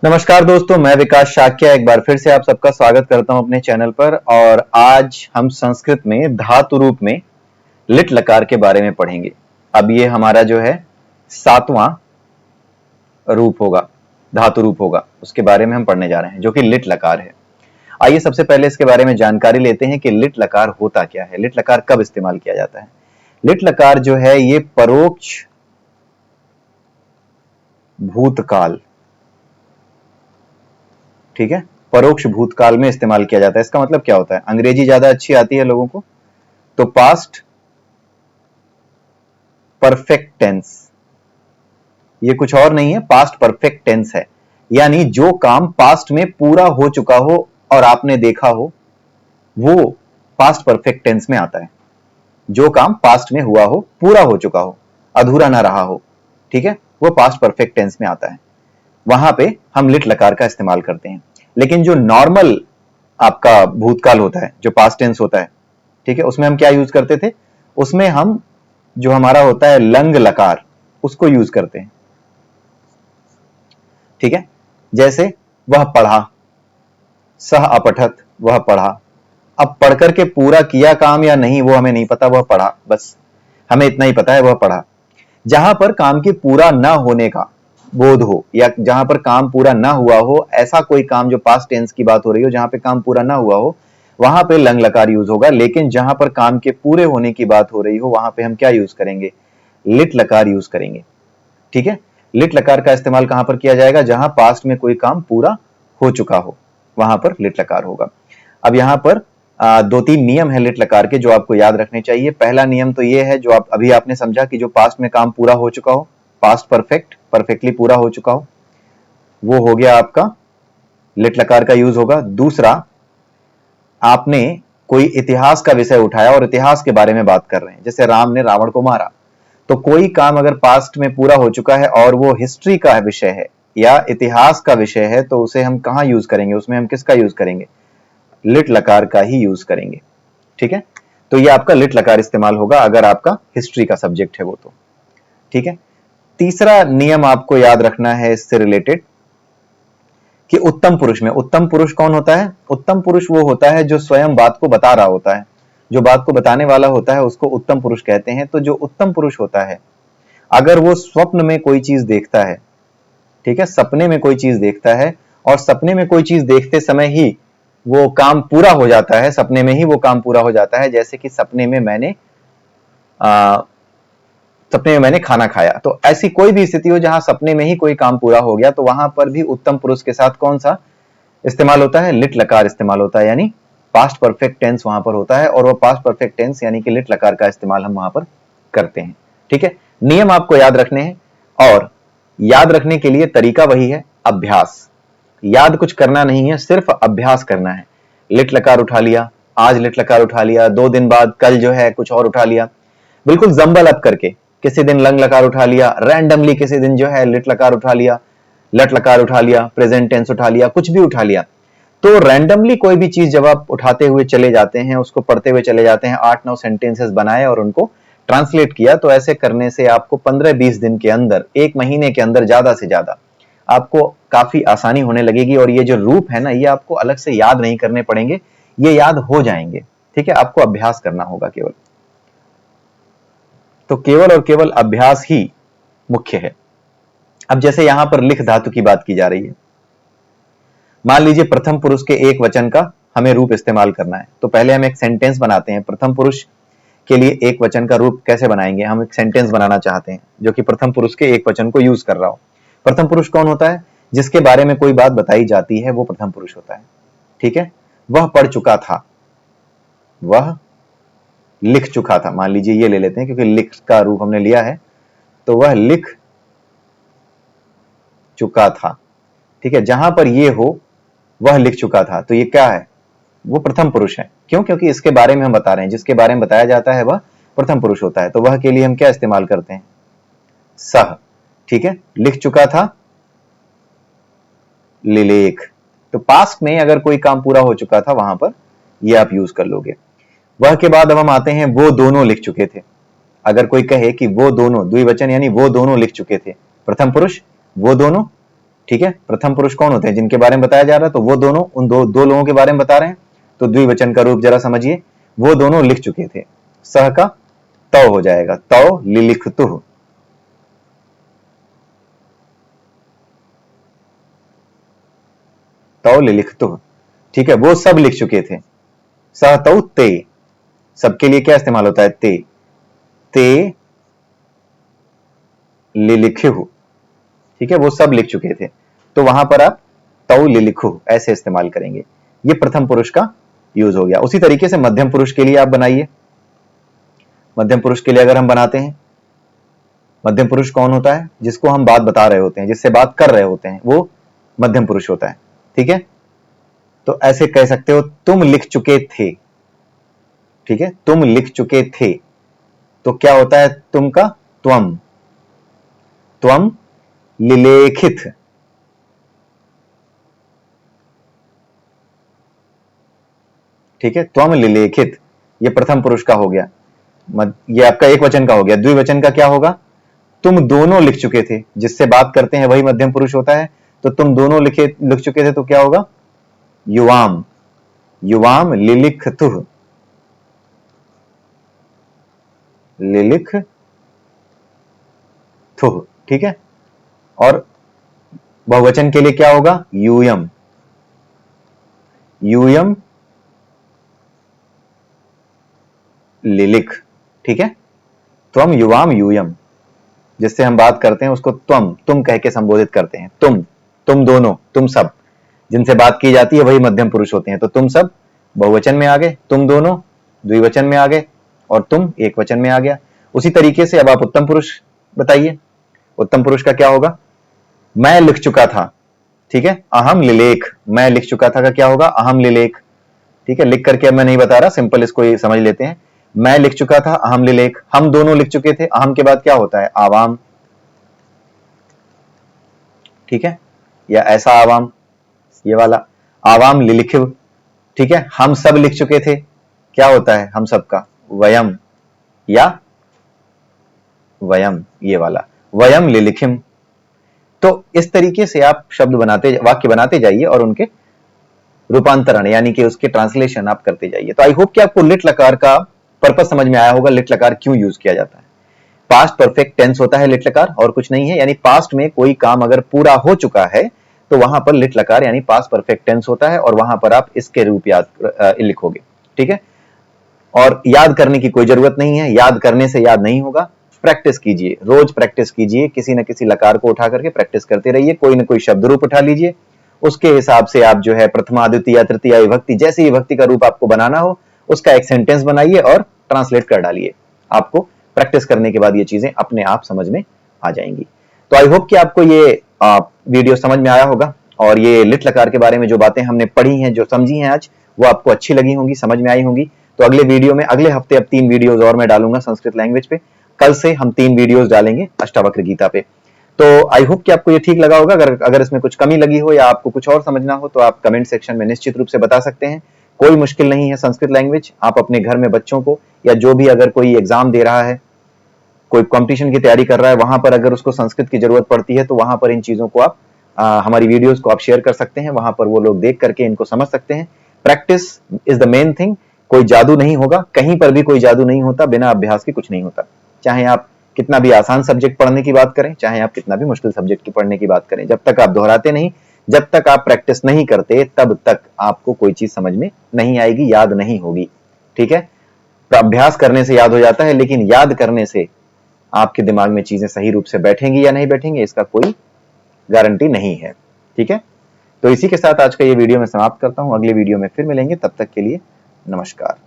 नमस्कार दोस्तों, मैं विकास शाक्य एक बार फिर से आप सबका स्वागत करता हूं अपने चैनल पर। और आज हम संस्कृत में धातु रूप में लिट लकार के बारे में पढ़ेंगे। अब ये हमारा जो है 7वां रूप होगा, धातु रूप होगा, उसके बारे में हम पढ़ने जा रहे हैं जो कि लिट लकार है। आइए सबसे पहले इसके बारे में जानकारी लेते हैं कि लिट लकार होता क्या है, लिट लकार कब इस्तेमाल किया जाता है। लिट लकार जो है ये परोक्ष भूतकाल, ठीक है, परोक्ष भूतकाल में इस्तेमाल किया जाता है। इसका मतलब क्या होता है? अंग्रेजी ज्यादा अच्छी आती है लोगों को, तो पास्ट परफेक्ट टेंस, ये कुछ और नहीं है, पास्ट परफेक्ट टेंस है। यानी जो काम पास्ट में पूरा हो चुका हो और आपने देखा हो, वो पास्ट परफेक्ट टेंस में आता है। जो काम पास्ट में हुआ हो, पूरा हो चुका हो, अधूरा ना रहा हो, ठीक है, वो पास्ट परफेक्ट टेंस में आता है। वहां पे हम लिट लकार का इस्तेमाल करते हैं। लेकिन जो नॉर्मल आपका भूतकाल होता है, जो पास्ट टेंस होता है, ठीक है, उसमें हम क्या यूज करते थे? उसमें हम जो हमारा होता है लंग लकार, उसको यूज करते हैं, ठीक है। जैसे वह पढ़ा, सह अपठत, वह पढ़ा। अब पढ़कर के पूरा किया काम या नहीं वो हमें नहीं पता, वह पढ़ा, बस हमें इतना ही पता है वह पढ़ा। जहां पर काम के पूरा ना होने का बोध हो या जहां पर काम पूरा ना हुआ हो, ऐसा कोई काम जो पास्ट टेंस की बात हो रही हो, जहां पे काम पूरा ना हुआ हो, वहां पे लंग लकार यूज होगा। लेकिन जहां पर काम के पूरे होने की बात हो रही हो, वहां पे हम क्या यूज करेंगे? लिट लकार यूज करेंगे, ठीक है। लिट लकार का इस्तेमाल कहां पर किया जाएगा? जहां पास्ट में कोई काम पूरा हो चुका हो, वहां पर लिट लकार होगा। अब यहां पर दो तीन नियम है लिट लकार के जो आपको याद रखने चाहिए। पहला नियम तो ये है जो अभी आपने समझा कि जो पास्ट में काम पूरा हो चुका हो, पास्ट परफेक्ट, परफेक्टली पूरा हो चुका हो, वो हो गया आपका, लिट लकार का यूज होगा। दूसरा, आपने कोई इतिहास का विषय उठाया और इतिहास के बारे में बात कर रहे हैं, जैसे राम ने रावण को मारा, तो कोई काम अगर पास्ट में पूरा हो चुका है और वो हिस्ट्री का विषय है या इतिहास का विषय है, तो उसे हम कहां यूज करेंगे? उसमें हम किसका यूज करेंगे? लिट लकार का ही यूज करेंगे, ठीक है। तो ये आपका लिट लकार इस्तेमाल होगा अगर आपका हिस्ट्री का सब्जेक्ट है वो, तो ठीक है। तीसरा नियम आपको याद रखना है इससे रिलेटेड कि उत्तम पुरुष में, उत्तम पुरुष कौन होता है? उत्तम पुरुष वो होता है जो स्वयं बात को बता रहा होता है, जो बात को बताने वाला होता है, उसको उत्तम पुरुष कहते हैं। तो जो उत्तम पुरुष होता है, अगर वो स्वप्न में कोई चीज देखता है, ठीक है, सपने में कोई चीज देखता है और सपने में कोई चीज देखते समय ही वो काम पूरा हो जाता है, सपने में ही वो काम पूरा हो जाता है। जैसे कि सपने में मैंने खाना खाया, तो ऐसी कोई भी स्थिति हो जहां सपने में ही कोई काम पूरा हो गया, तो वहां पर भी उत्तम पुरुष के साथ कौन सा इस्तेमाल होता है? लिट लकार इस्तेमाल होता है। यानी पास्ट परफेक्ट टेंस वहां पर होता है और वो पास्ट परफेक्ट टेंस यानी कि लिट लकार का इस्तेमाल हम वहां पर करते हैं, ठीक है। नियम आपको याद रखने हैं और याद रखने के लिए तरीका वही है, अभ्यास। याद कुछ करना नहीं है, सिर्फ अभ्यास करना है। लिट लकार उठा लिया, आज लिट लकार उठा लिया, 2 दिन बाद कल जो है कुछ और उठा लिया, बिल्कुल जंबल अप करके। किसी दिन लंग लकार उठा लिया, रैंडमली किसी दिन जो है लिट लकार उठा लिया, लट लकार उठा लिया, प्रेजेंट टेंस उठा लिया, कुछ भी उठा लिया। तो रैंडमली कोई भी चीज जब आप उठाते हुए चले जाते हैं, उसको पढ़ते हुए चले जाते हैं, 8-9 सेंटेंसेस बनाए और उनको ट्रांसलेट किया, तो ऐसे करने से आपको 15-20 दिन के अंदर, 1 महीने के अंदर ज्यादा से ज्यादा आपको काफी आसानी होने लगेगी। और ये जो रूप है ना, ये आपको अलग से याद नहीं करने पड़ेंगे, ये याद हो जाएंगे, ठीक है। आपको अभ्यास करना होगा केवल, तो केवल और केवल अभ्यास ही मुख्य है। अब जैसे यहां पर लिख धातु की बात की जा रही है, मान लीजिए प्रथम पुरुष के एक वचन का हमें रूप इस्तेमाल करना है, तो पहले हम एक सेंटेंस बनाते हैं। प्रथम पुरुष के लिए एक वचन का रूप कैसे बनाएंगे? हम एक सेंटेंस बनाना चाहते हैं जो कि प्रथम पुरुष के एक वचन को यूज कर रहा हो। प्रथम पुरुष कौन होता है? जिसके बारे में कोई बात बताई जाती है, वो प्रथम पुरुष होता है, ठीक है। वह पढ़ चुका था, वह लिख चुका था, मान लीजिए ये ले लेते हैं क्योंकि लिख का रूप हमने लिया है, तो वह लिख चुका था, ठीक है। जहां पर ये हो, वह लिख चुका था, तो ये क्या है? वो प्रथम पुरुष है। क्यों? क्योंकि इसके बारे में हम बता रहे हैं, जिसके बारे में बताया जाता है वह प्रथम पुरुष होता है। तो वह के लिए हम क्या इस्तेमाल करते हैं? सह, ठीक है। लिख चुका था, लिलेख। तो पास्ट में अगर कोई काम पूरा हो चुका था, वहां पर ये आप यूज कर लोगे। वह के बाद अब हम आते हैं, वो दोनों लिख चुके थे। अगर कोई कहे कि वो दोनों, द्विवचन यानी वो दोनों लिख चुके थे, प्रथम पुरुष वो दोनों, ठीक है, प्रथम पुरुष कौन होते हैं जिनके बारे में बताया जा रहा है, तो वो दोनों उन दो लोगों के बारे में बता रहे हैं। तो द्विवचन का रूप जरा समझिए, वो दोनों लिख चुके थे। सह का तौ हो जाएगा, तौ लिलिखतुः, तौ लिलिखतुः, ठीक है, वो सब लिख चुके थे। सह तौ ते, सबके लिए क्या इस्तेमाल होता है, ते, ते लिलिखुः, ठीक है, वो सब लिख चुके थे। तो वहां पर आप तौ लिलिखुः ऐसे इस्तेमाल करेंगे। ये प्रथम पुरुष का यूज हो गया। उसी तरीके से मध्यम पुरुष के लिए आप बनाइए। मध्यम पुरुष के लिए अगर हम बनाते हैं, मध्यम पुरुष कौन होता है, जिसको हम बात बता रहे होते हैं, जिससे बात कर रहे होते हैं, वो मध्यम पुरुष होता है। ठीक है, तो ऐसे कह सकते हो, तुम लिख चुके थे। ठीक है, तुम लिख चुके थे, तो क्या होता है तुम का, त्वम, त्वम लिलेखित। ठीक है, त्वम लिलेखित, ये प्रथम पुरुष का हो गया। ये आपका एक वचन का हो गया। द्विवचन का क्या होगा, तुम दोनों लिख चुके थे, जिससे बात करते हैं वही मध्यम पुरुष होता है। तो तुम दोनों लिख चुके थे, तो क्या होगा, युवाम, युवाम लिलिखतुः, लिलिखतुः। ठीक है, और बहुवचन के लिए क्या होगा, यूयम, यूयम लिलिख। ठीक है, त्वम युवाम यूयम, जिससे हम बात करते हैं उसको तुम कह के संबोधित करते हैं। तुम दोनों, तुम सब, जिनसे बात की जाती है वही मध्यम पुरुष होते हैं। तो तुम सब बहुवचन में आ गए, तुम दोनों द्विवचन में आ गए, और तुम एक वचन में आ गया। उसी तरीके से अब आप उत्तम पुरुष बताइए। उत्तम पुरुष का क्या होगा, मैं लिख चुका था। ठीक है, अहम लिलेख, मैं लिख चुका था का क्या होगा, अहम लिलेख। ठीक है, लिख करके अब मैं नहीं बता रहा, सिंपल इसको समझ लेते हैं। मैं लिख चुका था, अहम लिलेख, हम दोनों लिख चुके थे, अहम के बाद क्या होता है, आवाम। ठीक है, या ऐसा आवाम, ये वाला आवाम लिलिखिव। ठीक है, हम सब लिख चुके थे, क्या होता है हम सब का, वयम, या वयम, ये वाला वयम लिलिखिम। तो इस तरीके से आप शब्द बनाते, वाक्य बनाते जाइए और उनके रूपांतरण यानी कि उसके ट्रांसलेशन आप करते जाइए। तो आई होप कि आपको लिट लकार का पर्पस समझ में आया होगा, लिट लकार क्यों यूज किया जाता है। पास्ट परफेक्ट टेंस होता है लिट लकार, और कुछ नहीं है। यानी पास्ट में कोई काम अगर पूरा हो चुका है तो वहां पर लिट लकार यानी पास्ट परफेक्ट टेंस होता है, और वहां पर आप इसके रूप याद लिखोगे। ठीक है, और याद करने की कोई जरूरत नहीं है, याद करने से याद नहीं होगा। प्रैक्टिस कीजिए, रोज प्रैक्टिस कीजिए, किसी न किसी लकार को उठा करके प्रैक्टिस करते रहिए। कोई ना कोई शब्द रूप उठा लीजिए, उसके हिसाब से आप जो है प्रथमा द्वितीय तृतीय विभक्ति, जैसी विभक्ति का रूप आपको बनाना हो उसका एक सेंटेंस बनाइए और ट्रांसलेट कर डालिए। आपको प्रैक्टिस करने के बाद ये चीजें अपने आप समझ में आ जाएंगी। तो आई होप कि आपको ये वीडियो समझ में आया होगा, और ये लिट लकार के बारे में जो बातें हमने पढ़ी हैं, जो समझी हैं आज, वो आपको अच्छी लगी होंगी, समझ में आई होंगी। तो अगले वीडियो में, अगले हफ्ते अब 3 वीडियोस और मैं डालूंगा संस्कृत लैंग्वेज पे। कल से हम 3 वीडियोस डालेंगे अष्टावक्र गीता पे। तो आई होप कि आपको ये ठीक लगा होगा। अगर इसमें कुछ कमी लगी हो या आपको कुछ और समझना हो तो आप कमेंट सेक्शन में निश्चित रूप से बता सकते हैं। कोई मुश्किल नहीं है संस्कृत लैंग्वेज। आप अपने घर में बच्चों को, या जो भी अगर कोई एग्जाम दे रहा है, कोई कंपटीशन की तैयारी कर रहा है, वहां पर अगर उसको संस्कृत की जरूरत पड़ती है तो वहां पर इन चीजों को आप हमारी वीडियोस को आप शेयर कर सकते हैं। वहां पर वो लोग देख करके इनको समझ सकते हैं। Practice is the main thing. कोई जादू नहीं होगा, कहीं पर भी कोई जादू नहीं होता, बिना अभ्यास के कुछ नहीं होता। चाहे आप कितना भी आसान सब्जेक्ट पढ़ने की बात करें, चाहे आप कितना भी मुश्किल सब्जेक्ट की पढ़ने की बात करें, जब तक आप दोहराते नहीं, जब तक आप प्रैक्टिस नहीं करते, तब तक आपको कोई चीज समझ में नहीं आएगी, याद नहीं होगी। ठीक है, तो अभ्यास करने से याद हो जाता है, लेकिन याद करने से आपके दिमाग में चीजें सही रूप से बैठेंगी या नहीं बैठेंगी, इसका कोई गारंटी नहीं है। ठीक है, तो इसी के साथ आज का ये वीडियो मैं समाप्त करता हूं। अगले वीडियो में फिर मिलेंगे, तब तक के लिए नमस्कार।